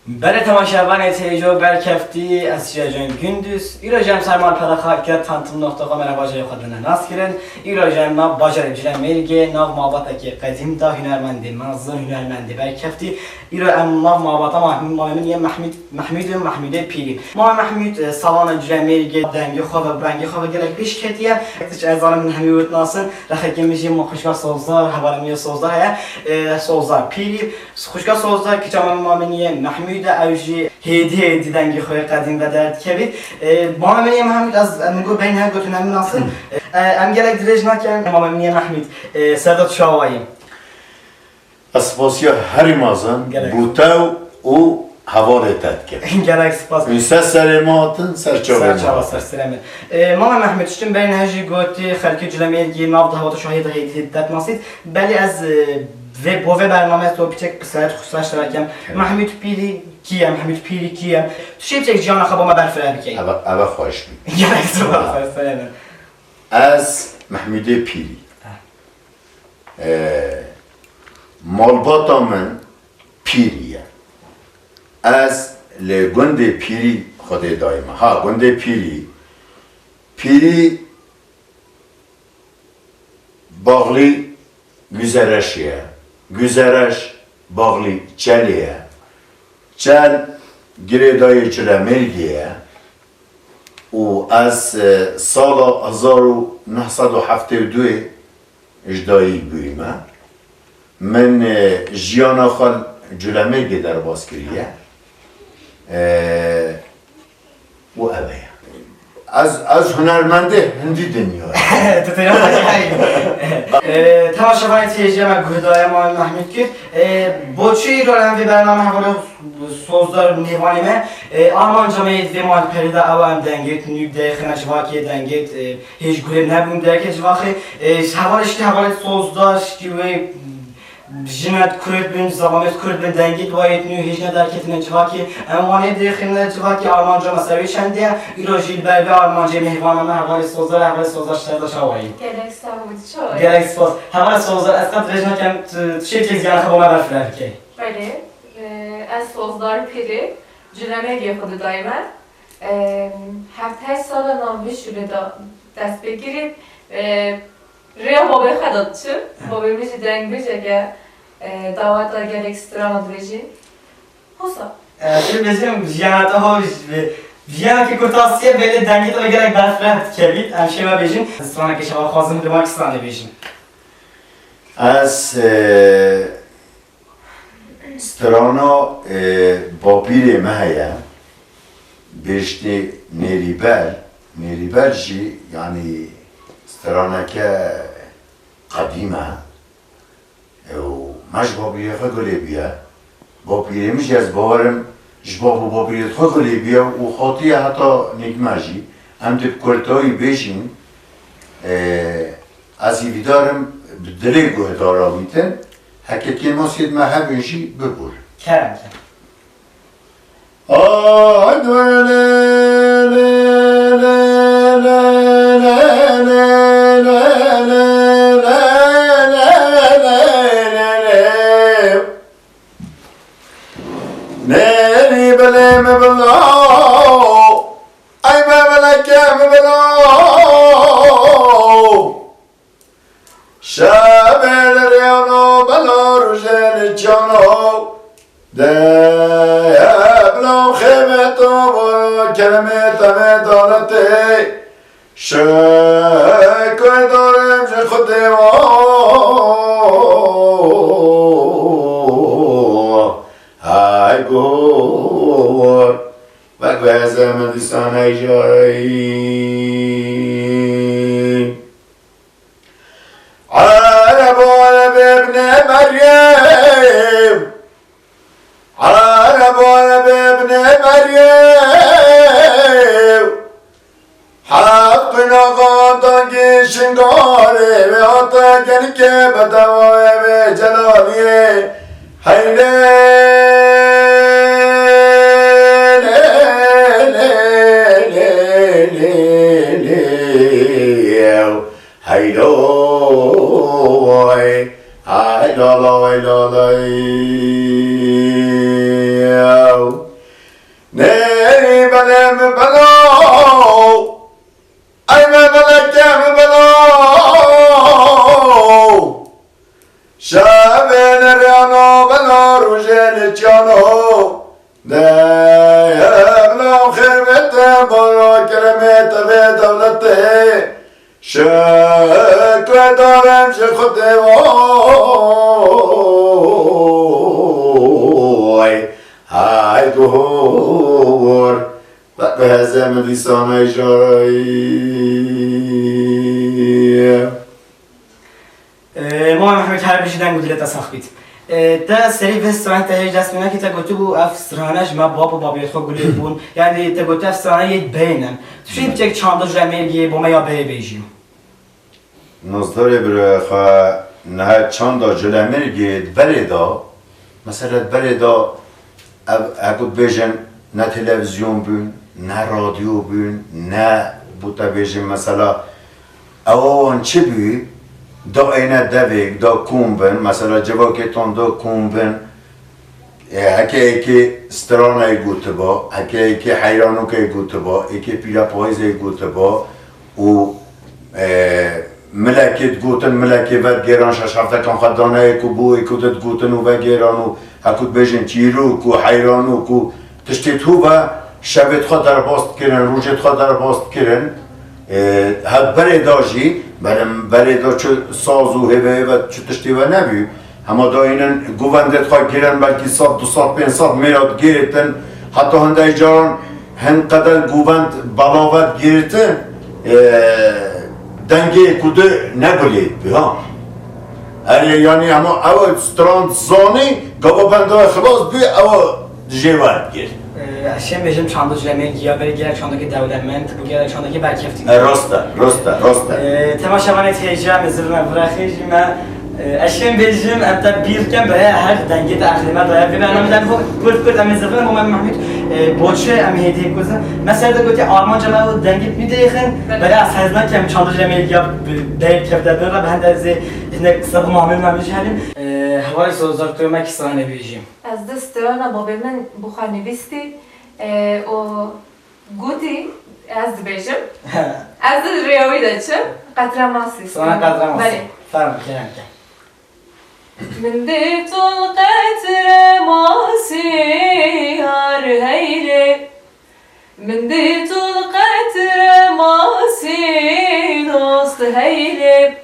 بله تماشاچیان تلویزیون برکفتی از جان gündüz ایران سرمال پداخت tanıtım nokta merhaba جای خودنا ناس کردن ایران ما باجر جلن میگه ناو مابات که قدیم دا هنرمندی منظر هنرمندی برکفتی ایران ناو مابات محمود محمود پیری ما محمود سالان جلن میگه دنگ خواب برنگ خواب گلک بیش کتیه اکتش ازان من همیوت ناسن رخی میجی مخشکا سوزار حوالی سوزار هیا سوزار پیری خوشکا سوزار که جام مامنیه محمود اوجی هدیه دیدنگی خوی قدیم و درد کبید مامنیه محمود از میگو بین هر گوتون همین ناسن ام گلک درج نکن مامنیه محمود سرداد شاواییم اسپاسیا هری مازن بوتاو او حواله تد کرد. گلک سپاس. میشه سرماتن سرچاوه. سرچاوه ماما محمود شتم بین هجی گوتی خالقی جلمیگی نافت هوا تو شاهد هدیه داد ناسید بلی از ve bu برنامه تو پیچک بسیار خصوصا شراکم محمود پیری کیم محمود پیری کیم تو چه پیچک جان خبر ما برفره بکی اول خواهش می گلک سپاس سلام از محمود پیری مالباتا من پیریه از لگند پیری خود دایما ها گند پیری باغلی گذرشیه گذرش باغلی چلیه چل گریدای چلمرگیه و از سال 1972 اجدایی بویمه من جیانا خال جلمرگی در باز کریه و اوه از هنرمنده هندی دنیا تماشاچیان تلویزیون ما گودای ما محمود کرد با چی رولم برنامه حوالی سوزدار نیوانیمه آلمان جامعه و مال پریده اوام دنگت نیب داخل جواکی دنگت هیچ گویم نبود درک جواکی حوالی سوزدار شکوی جنات کرد بین زبانت کرد بین دنگی دوایت نیو هیچ ندارکت نجواکی اموانی داخل نجواکی آلمان جا مساوی چندیه ایروژیل بر آلمان جا مهوانه حوالی سوزدار شده شوایی. گلک سپاس حوالی سوزدار از قبل رجنا کم چه چیزی آن خبر برفره کی؟ بله از سوزدار پیری جنمه خود دایما هفته سال نامش شده دست بگیرید ریا بابا خدات چه بابا میشه دنگ بشه که دعوت اگر اکسترا نداشتی حسا چه بزنم جیانات ها جیانا که کتاسیه بله دنگی تو اگر یک برف رفت کبید همشه ما بیشیم استرانه که شما خواستم دماغ استرانه بیشیم از استرانا باپیر مهیا بیشتر نیریبر جی یعنی استرانه که قدیمه و مش باپیره خود گلی بیا باپیره میشه از باورم جباب و باپیره خود گلی بیا و خاطی حتی نگمجی هم تب کرتایی بیشین از ایویدارم دلی گوه دارا بیتن حکیتی ماسید محب ایشی ببور کرم آه دوله نری بله مبلا ای بله که مبلا شب ریانو بلا روزن جانو ده بلا خیمتو با کلمه تمه دانته شکوه دارم جن خود های گور و گوزه مدیسان ای جایی عربان بابن مریم عربان بابن مریم حق نقاطا که شنگاره و آتا کنی که بدوای به جلالیه حیله حیلو لا لا لا اغلام خیمت برا کرمت و دولت شکر دارم ش خود وای های گور و به هزم لیسان اجرایی ما محمد هر بشیدن گودیلت ساخت تا سری وستران تهیج دستمونه که تا گوتو بو افسرانش ما باب و بابیت خو گلی بون یعنی تا گوتو افسرانه یک بینن تو شید بچه چاندا جمعیه با ما یا به بیجیم نظری برای خواه نه چند جلمر گید بریدا مثلا بریدا اگه بیشن نه تلویزیون بین نه رادیو بین نه بوده بیشن مثلا اوان چی بی دا اینه دویگ دا کون بین مثلا جواکتان دا کون بین هکی سترانه گوته با هکی حیرانو که گوته با هکی پیرا پایزه گوته با و ملکت گوتن ملکی ود گیران شش هفته کن خدانه اکو بو اکو دد گوتن و گیران و هکود بیشن چیرو کو حیرانو کو تشتیت هو و شبت خود در باست کرن روجت خود در باست کرن هد بره داجی بره دا چه ساز و هبه و چه تشتی و نبی اما دا اینن گووندت خواه گیرن بلکی 100 200 500 میراد گیرتن حتی هنده جاران هن قدر گووند بلاوت گیرتن دنگه کده نگلید بیا یعنی اما اول ستراند زانی گابا بنده خلاص بی اول جوارد گیر اشیم بیشم چاندا جمعیه یا بری گرک چاندا که دولتمند بو گرک چاندا که برکفتی راسته تماشاوانه تهیجه مزرنا برخیجی من اشیم بیشم ابتا بیر کم برای هر دنگه تأخیمه داید بی برنامه در کرد امزرنا با من محمود بوچه امهیدی کوزه مثلا گوتی آرمان جمعه و دنگه میدهیخن برای از هزنا کم چاندا جمعیه یا دیر کفته داره به هند از اینه سب معامل من بیشیم هوای سوزار توی ما کسانه بیشیم از دستران بابی من بخار نویستی و گوتی از بیشم از ریاوی داشتم قطره ماسی سوانه قدرم آسی فرم کنم کن من ديت القطر ماسي هار هيلي من ديت القطر ماسي نوست هيلي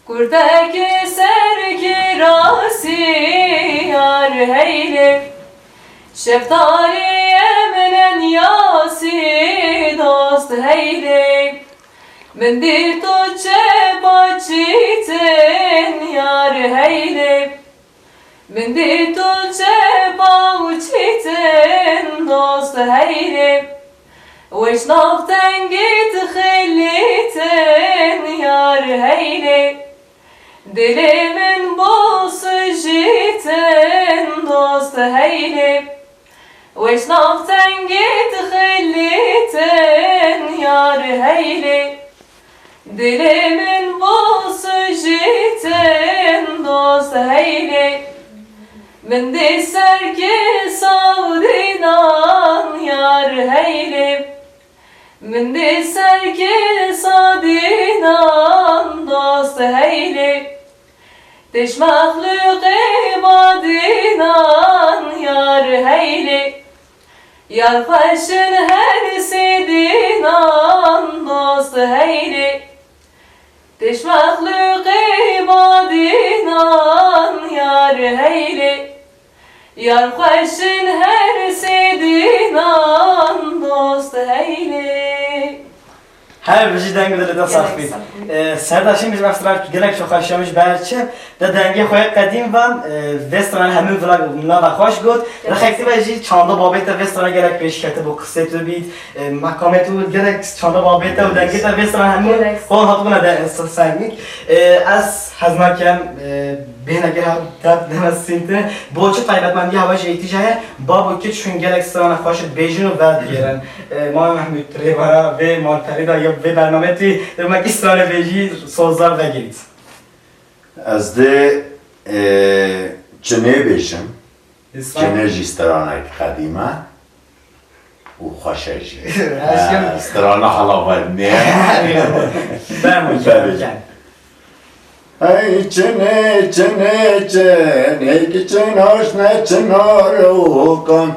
كردك سرك راسي هار هيلي شفتاري من ياسي نوست هيلي من ديت چپاچیتن یار هیله من دیت چپاچیتن دوست هیله وش نفتنگیت خلیتن یار هیله دل من بوس جیتن دوست هیله وش نفتنگیت خلیتن یار هیله Dilimin bozu jiten dost heyle Ben de sergi savdinan yar heyle Ben de sergi savdinan dost heyle Teş mahluk ibadinan yar heyle Yar faşın her sedinan dost heyle Teş mahluk ibadinan yar heyle Yar khoşin her sedinan dost heyle Her bir şey dengeli de saklı. Serdaşım biz mesela gerek çok aşamış belki de denge koyup kadim van Western hemin vloguna da hoş gut. Rakipti bence çanda babette Western gerek peşkete bu kısa bir mahkametu gerek çanda babette o denge de Western hemin kol hatuna da sanki az hazmakem bina gel demesinde bolçu kaybetmendi havaş ihtiyacı babu ki çünkü gerek sana hoş bejinu verdi gelen Mahmut Reva ve Martarida ya ve برنامه demek İsrail beji sözler ve gelit. از ده چنه بیشم چنه جی سترانه قدیمه و خوشه جی سترانه حلاوت نه Ben mi yani? ای چنه چنه چنه که چناش نه چنارو کن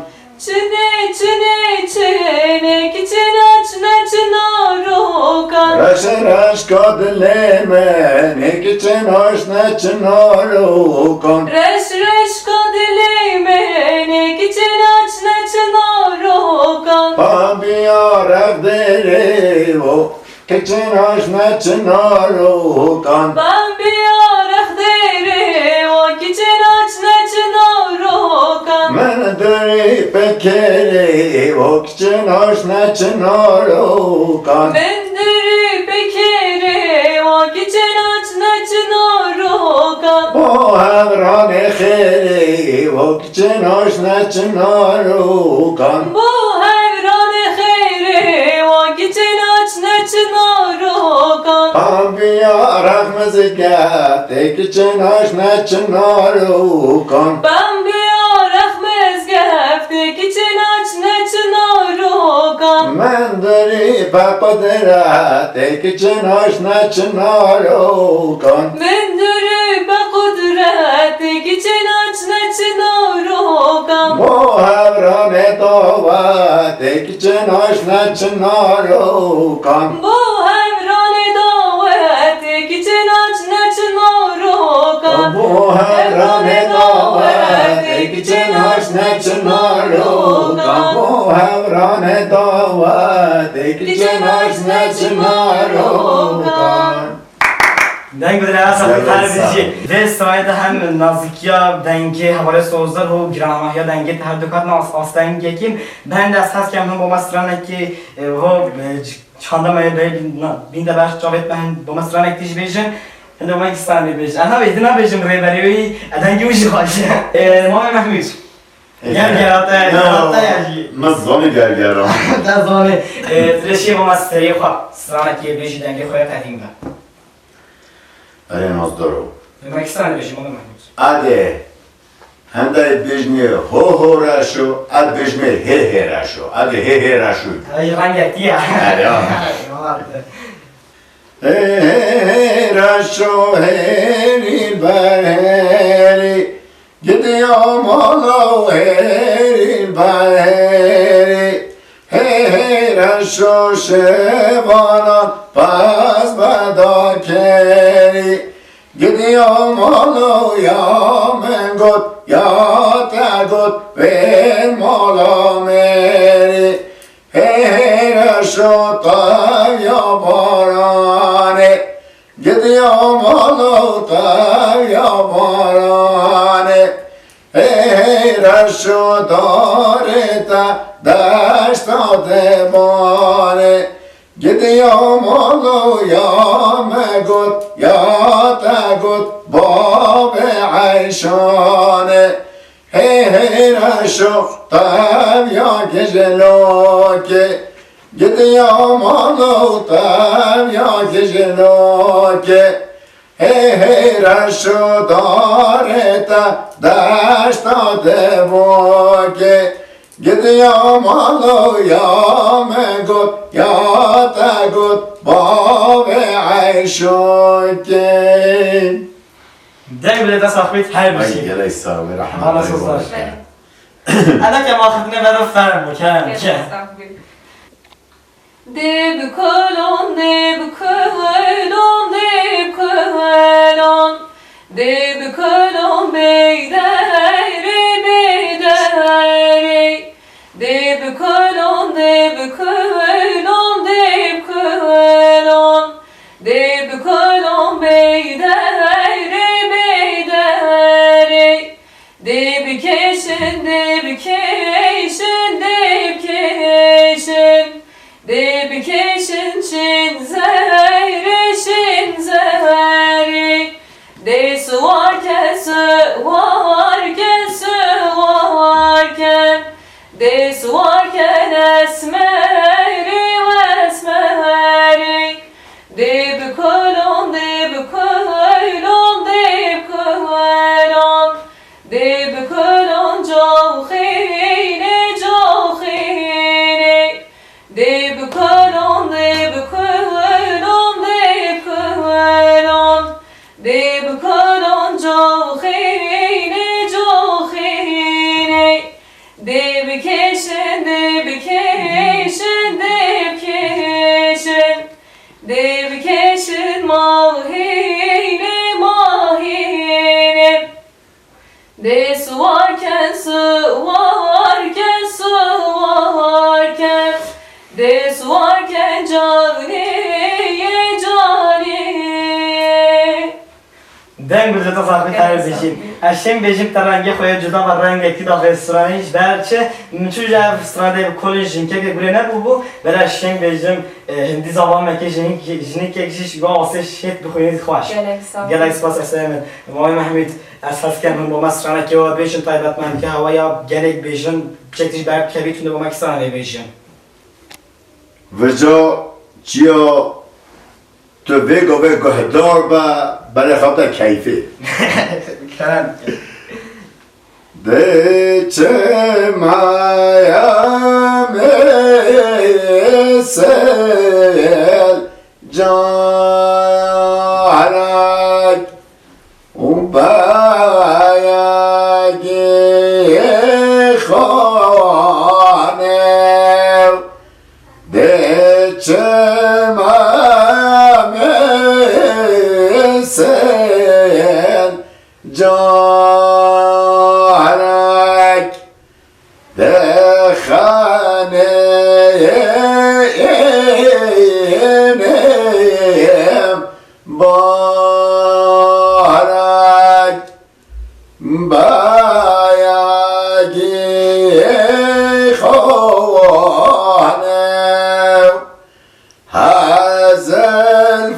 Çene çene çene kiçinaç ne çınarokan Raş raş kadleme ne kiçen hoş ne çınarokan Reş reş kadilime ne kiçinaç ne çınarokan Pabiyar dere o kiçen hoş ne çınarokan Ben bir yarah deri o kiçinaç ne çınarokan Men deri pekere o kiçen hoş ne çınarokan Mendiri bekeri o kiçinaç ne çınarokan O hevrane kheri o kiçen hoş ne çınarokan Bu hevrane kheyri o kiçinaç ne çınarokan Pabiyar mezgate kiçen hoş ne çınarokan Ben bir yarah mezgefti kiçinaç ne çınarokan Men deri papadera kiçen hoş ne çınarokan Mendiri be kudreti kiçinaç ne çınarokan O hevrane davate kiçen hoş ne çınarokan Bu hevrane daveti kiçinaç ne çınarokan Bu hevrane davate kiçen hoş ne çınarokan Bu hevrane davate kiçen hoş ne çınarokan Den güzel asabı Evet, terbici ve sayede hem nazikya dengi havale sozlar o gramahya dengi her dukatna aslen kim ben de esas kemim bu masrana ki o çandamaya binde baş çavet ben bu masrana ki bejin Şimdi o İstanbul bejin ana bedina bejin reveriyi dengi ucu hoş Muhammed Mahmud gel hatta yaji Mazzoni gergeram در زمان ترشی با مستری خواه سرانه که بیشی دنگی خواه قدیم با Ere nazdaro پاکستان بیشی مگه محمود Ade Hende bejne ho ho rasho ad bejne he he rasho Ade he he rasho ای رنگ اکتیه He rasho heri baheri Gidiyorum olo heri baheri He he rasho şevanan paz badakeri Gidiyorum olo ya mengot ya tagot ver mola meri Hey rasho tav ya barane Gidiyorum olo tav ya barane Hey rasho dareta daşta demane Gidiyorum olo ya megot ya tagot babe ayşane Hey hey rasho tav ya geceloke Gidiyorum olo tav ya geceloke Hey hey rasho dareta daşta devoke Gidiyorum olo ya megot ya tagot babe ayşoke دنگ بله دست آخرید هر Ay بیشی gelay sahibi rahmet Allah razı olsun. انا که آخرتونه بدم فرم بکنم که Deb kolon, deb kolon, deb kolon, deb kolon beydere, beydere. Deb kolon, deb kolon, deb kolon, deb kolon beydere, beydere. Deb keşen, deb keşen, deb keşen. Deb keşen şin zehri, şin zehri. De suvarken, suvarken, suvarken. De suvarken esmeri ve esmeri. Deb kolon, deb kolon, deb kolon. Deb kolon johine, johine. Deb kolon, deb kolon, deb kolon. Deb kolon johine, johine. Deb Dedication, dedication, dedication, dedication, mahine, mahine. De su varken, su varken, su varken, de su varken caniye, caniye. Den güzel tasarruf tarif edeceğim. Eşim bejim tarange koya cüda var rengi ki dahi sırayış derçe mütüce sırada kolejin ke gure ne bu ve eşim bejim hindi zaman meke jinik kekşiş go ase şet bu koyun xoş. Gelek spas esem Vay Mehmet esas kemen bu masrana ki o bejim taybat man ki havaya gelek bejim çektiş ber kebitinde bu makisana bejim. Vıca çiyo تو بگو هدار با برای خاطر کیفی Kerem. ده چه مایم سل جارک و بایگی خانه ده چه sen canek de hanenim barak bayagi khanem hazel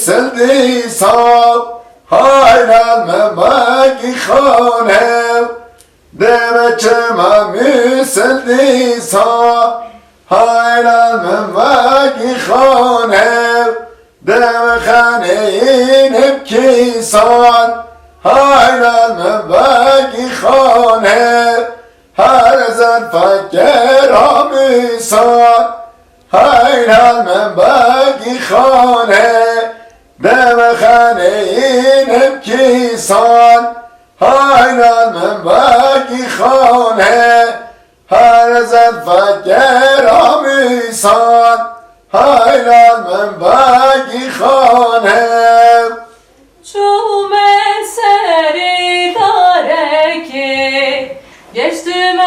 سلدی صاب hayran memaki khanem deme çemami seldi sa hayran memaki khanem deme khaneyin hep kisan hayran memaki khanem her zarfa keramisan hayran memaki khanem deme khaneyin hep kisan hayran membaki khane her zarfa keramisan hayran membaki khane Çume seri dareki, geçtim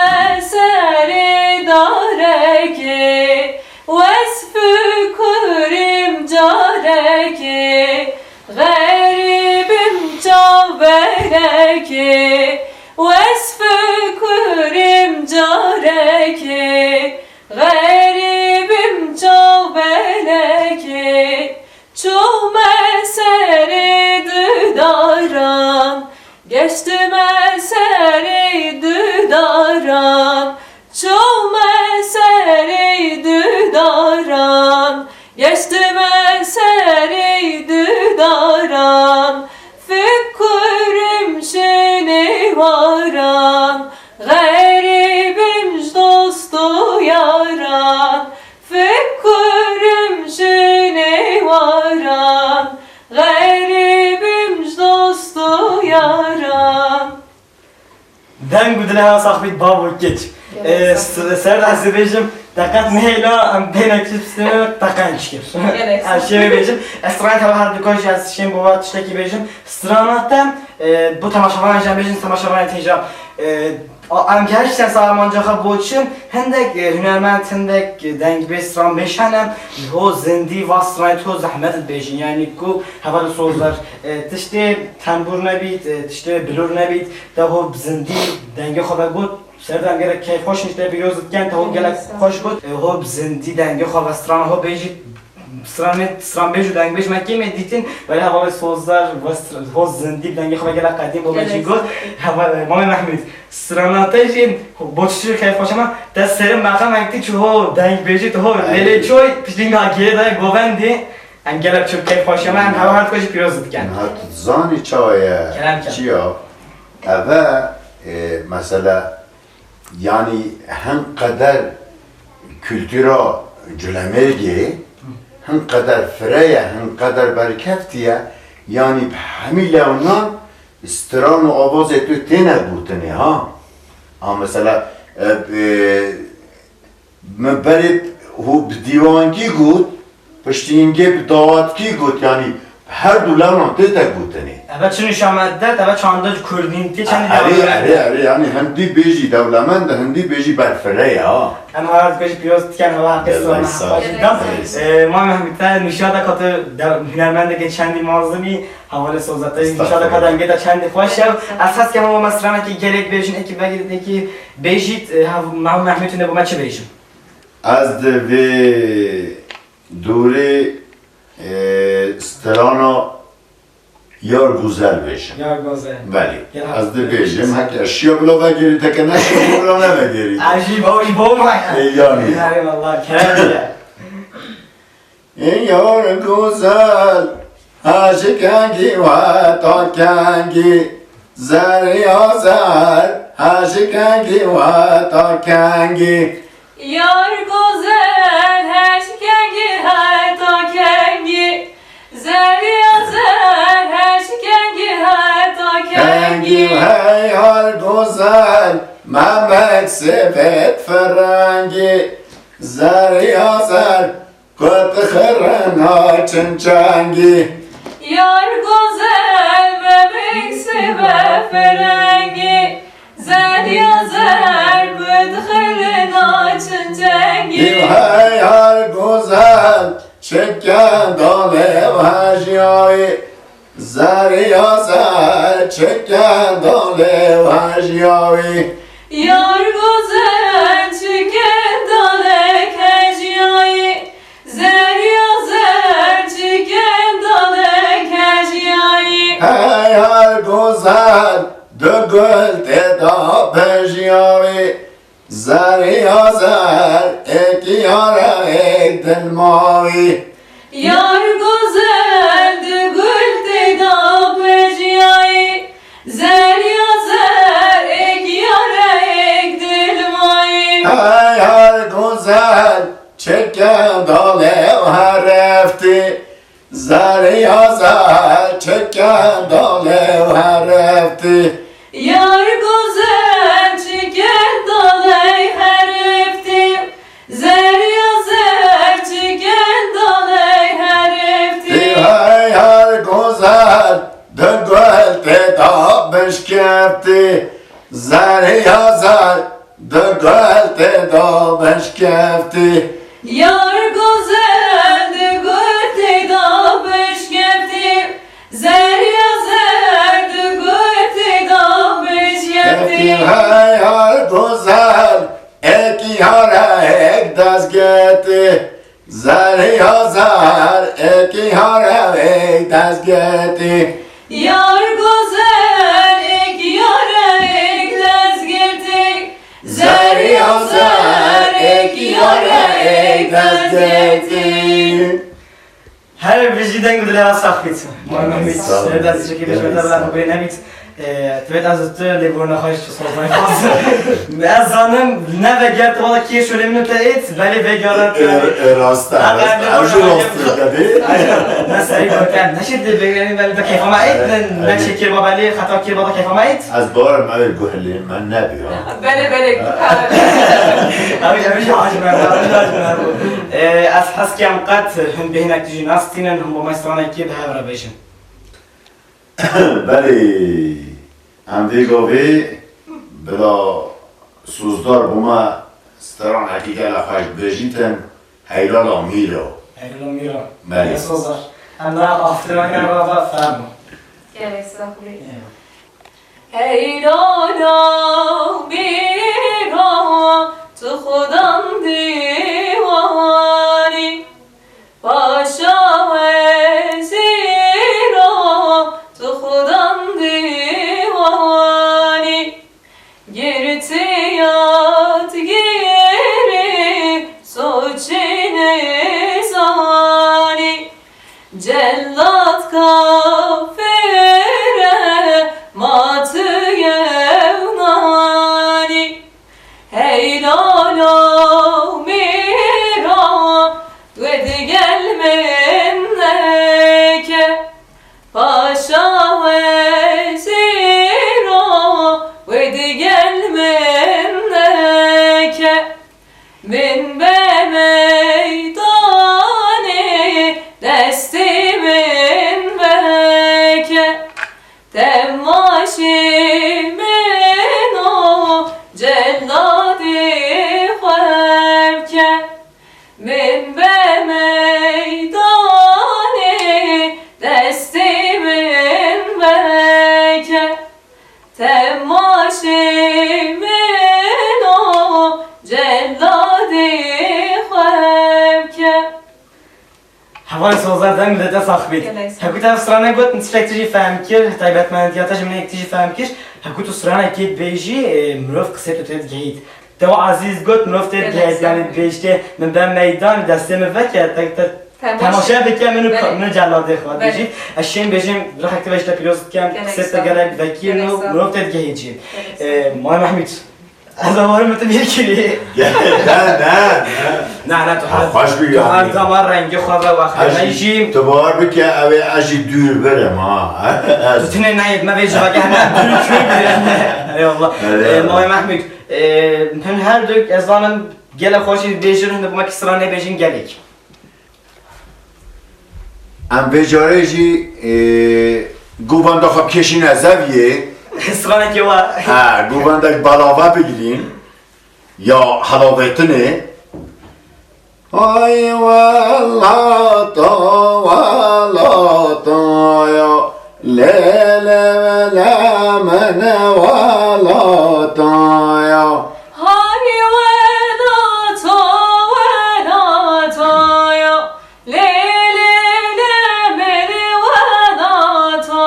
seri dareki, vesfü kurim careki, garibim çavbereki, vesfü kurim careki, garibim çavbereki, çume seri düdaran, geçtim seri düdaran, çume seri düdaran, geçtim seri düdaran, fikrim şini varan, garibim dostu yaran, fikrim şini varan, garibim dostu yaran. Den güdüle sahbit babu geç. Serda sebejim takat mehla am benek sistemi takan çıkır. Her şey bejim. Estran kava har dukoş az şey bu vat işte ki bejim. Stranatem bu tamaşavan jam bejim tamaşavan tejam. Am gerçekten sağlamancağa bu için hendek hünermend hendek denk bir stran beşanem o zindi vasrayt o zahmet bejin yani ku havalı sözler işte tambur nebit işte bilur nebit da o zindi denge haber bu Serdam gerek keyif hoş işte bir gözükken tavuk gerek hoş bu o zindi denge haber stran o beji stran beju denge bej mekke meditin böyle havalı sözler o zindi denge haber gerek kadim olacak bu havalı Mami Mehmet Stranatejin boççu keyif hoşama da serim makam ekti çuho denge beji to lele çoy pişinga gere govendi em gerek çok keyif hoşama hem hava hard koşup gözükken zani çaya çiyo eve mesela yani hem kadar kültüra cülemergi hem kadar freya hem kadar berkeftiye yani hamiyle ondan istran o avaz etü tene butene ha. Ha mesela مبرد هو بديوانگی گود پشتینگی بداواتگی گود yani her dulan tete gudeni. Evet çünkü şamaddet evet çanda kurdinti çandi Ari yani hendi beji devlemen de hendi beji berfere ya. Ama hayat beji biraz tiken hava kısmına başladım. Mehmet'ten nişada katı hünermende geçendi mazlumi havalı sozatı nişada kadar gida çandi hoşev. Asas ki ama mesela ki gerek bejin ekip ve ki bejit Mehmet'in de bu maçı bejim. Az de ve duri strano yar güzel beşim. Yar güzel. Beli. Az de beşim hak eşya bula ve geri tekene eşya bula ne ve geri. Ajib hoş boğma ya. Yani. Yani vallahi kerem ya. Yar güzel aşıkangi ve takangi zar zar aşıkangi ve takangi. Yar güzel her şikengi her takengi Zer yazer her şikengi her Kengi takengi hey yar güzel Mehmet sepet ferrangi Zer yazar Kötü kırına çınçangi Yar güzel bebek sebe ferengi Zer yazer bıdhırın açın cengi Hey yar güzel Çekken dalev haciyayı Zer yazar Çekken dalev haciyayı Yar güzel çiken dalek heciyayı Zer yazer çiken dalek heciyayı Hey yar güzel Dögül teda pejiyayı Zer yazar Eki yara ek dilmavi Yar güzeldi gül teda pejiyayı Zer yazer ek yara ek dilmayı Hey yar güzel Çekken dalev herefti Zer yazar Çekken dalev herefti Yar güzel çiken dalay heriftim Zer yazer çiken dalay heriftim Hey yar güzel Dögül teda beşkefti Zer yazar Dögül teda beşkefti Yar güzeldi gül teda beşkeftim Zer yazerdi gül teda beşkeftim Hey yar güzel Eki yara ek dazgeti Zer yazar Eki yara ek dazgeti Yar güzel ek yara ek lezgetik Zer yazar ek yara ek lezgetik Her viziden güdüler sakbit. Muhammed Sağ olun. Serdar Zeki Beşmeder ben bu nemit. Tüvet azıttı Leburna hoş sormayı fazla. Azanım ne ve geldi valla ki şöyle minute et. Beli ve galat. Rasta Avcı rasta dedi Mesela bakın ne şeydi beni beli de keyfama et. Ne şekil babali hata ki baba keyfama et. Az bağır mı öyle gühli ben ne diyor Bele Abi ya bir şey acım Az haski amqat هم بهناك تجي ناس تينن هم بمستوانا كي بهاي ربيشن بله هم دیگه بلا سوزدار بوما ستران حقیقه لخواهش بجیتن هیلال آمیلو هيلو ميرو بله صوزر هم راح افتر مكان بابا فهمو Gerek saklı. Hey dona mira tu khudan divani Paşa vezira tu khudan divani Girtiyat giri soçine zani Cellat kafire matı yevnani Hey lala mi minneke Paşa vezir o Vedi gel minneke Min be meydani desti min beke Temaşi min o celladi khevke Min be meydani desti min beke Temaşi min o celladi khevke حوالي سوزار دم لده صاحبيت هكوت أسرانة قلت نستكتشي فهم كير تايبات من دياتش من نكتشي فهم كير هكوت أسرانة كيد بيجي مروف قصة تود جهيد تو عزيز قلت مروف تود جهيد يعني بيجي من بين ميدان دسته مفكر تماشا بكم منو جلاده خواهد بيجي الشين بيجي راح اكتب اشتا بيروز كم قصة تقلق ذكي مروف تود جهيد جي ماي محمود هذا هو المتبير كلي نه خوش بگم. تو هر زمان رنگی خواه و خیلی نشیم تبار بکه اوه اجی دور برم ها تو تنه نهید ما ویجه بگه همه دور köy برم eyvallah Mami Mahmud hem her dök ezanım gele خوشی بیجر هنده بما کسرا نبیجین گلیک ام بجاره جی گوبان خب کشین از زویه اسرانه که var ها گوبان بلاوه بگیرین یا حلاوتنه ay vallata ya lele vele mene vallata ya Hay velata ya Le le le meni velata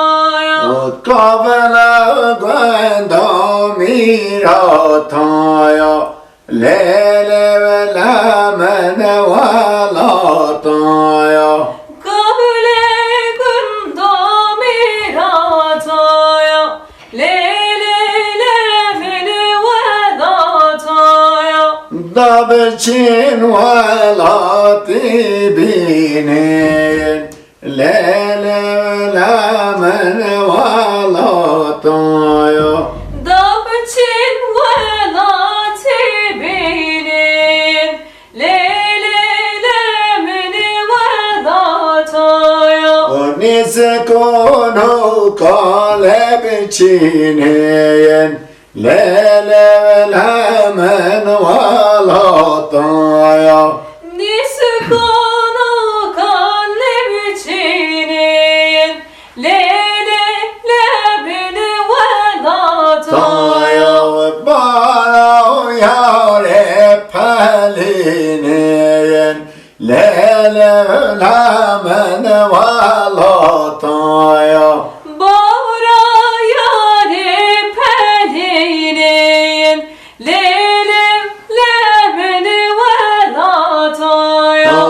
ya kavela gwenda mirata ya lele vele mene vallata ya Kabule gunda mirata ya Le le le meni velata ya da beçin velati binin lele vele mene vallata ya Dabçin velati binin Le le le meni velata ya Nise konu kalep çiğneyen lele vele men valataya Niskonu kalem çinin Le le le meni velata Taya bana yare pelineyen lele vele men valataya Bağra yâri pelinin Leylem lemeni velata ya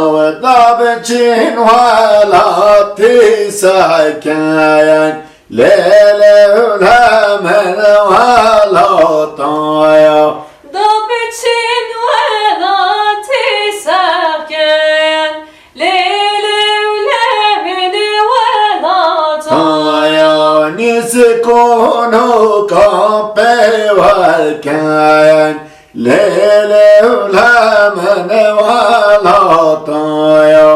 da beçin velati sakayen lele men valataya Dabçin velati serken Leylem lemeni velata ya nisi konu kape varken lele men valataya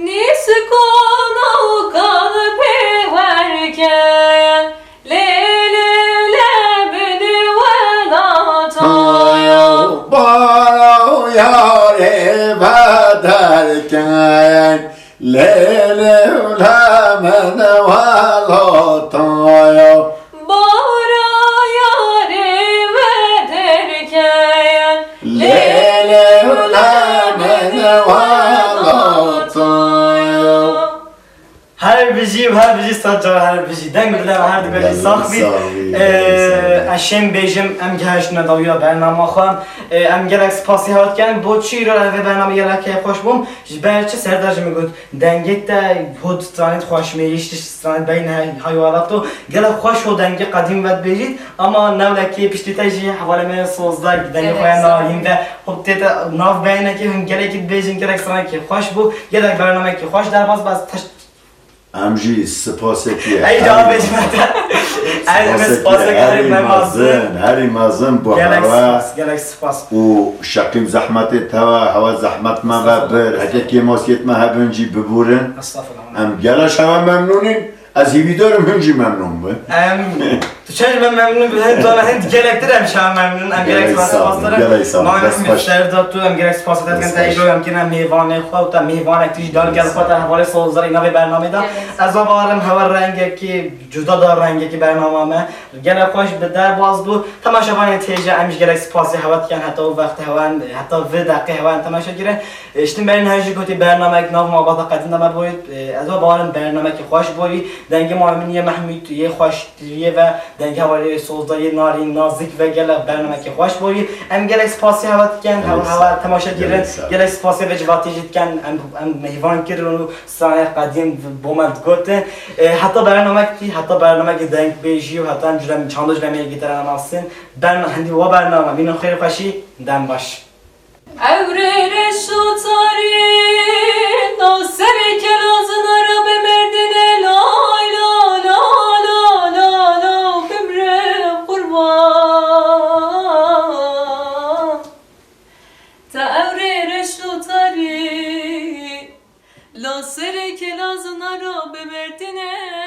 Niskonu kalbi verken Leylem lemeni velata ya bana yare bederken lele men valataya Bağra yâri vederken lele men valataya her bizi بيجي وهر بيجي صدق هر بيجي دنگ بدل هر دقیقه ساخبی اشم بیجم ام گهش نداویا برنامه خواهم ام گلک سپاسی هات کن با چی رو به برنامه گلک خوش بوم جبرچه سردرج میگود دنگت تا بود استرانت خوش میشت استرانت بین حیوانات و گلک خوش و دنگ قدیم ود بیجید اما نولکی پشتی تاجی حواله من سوزدار دنگ خواه ناریم و خب تیتا ناف بینه که هم گلک بیجین گلک استرانت که خوش بو گلک برنامه که خوش در باز امجی سپاسه کیه ای جواب بجمده ای سپاسه که هری مازن با گلک سپاس و شقیم زحمت توا هوا زحمت ما و بر هجه که ماسیت ما هبنجی ببورن ام گلش همه ممنونین از هیوی دارم هنجی ممنون بود تو چند من ممنون به هند دارم هند گلکتر هم شما ممنون ام گلک سپاس دارم ما هم سرداد تو ام گلک سپاس دارم که تایید رو هم کنم میوان خود تا میوان اکتیش دال گل خود حواله سوزار اینا به برنامه دا از آبارم هوا رنگی که جدا دار رنگی که برنامه ما گلک خوش به در باز دو تماشاگران تیجا امش گلک سپاسی هوا کن حتی وقت هوان حتی و دقیقه هوان تماشا گیره اشتم برن هجی کوتی برنامه ناو ما بعد قدیم ما بود از آبارم برنامه که خوش بودی دنگ مامنی محمود یه خوشتریه و دنگ حوالی سوزداری نارین نازک و گل برنامه که خوش بودی ام گلک سپاسی هوا کن هوا تماشا گیره گلک سپاسی و جواتی جد کن ام میوان کردن سانه قدیم بومد گوته حتی برنامه که دنگ بیجی و حتی هم جلم چندش نمیگی تران آسین برنامه هندی و برنامه بینم خیلی خوشی دم باش Evrere şu tarin o seri kelazına Rabbe merdine la la la la la la ömre kurban Ta evrere şu tarin lo seri kelazına Rabbe merdine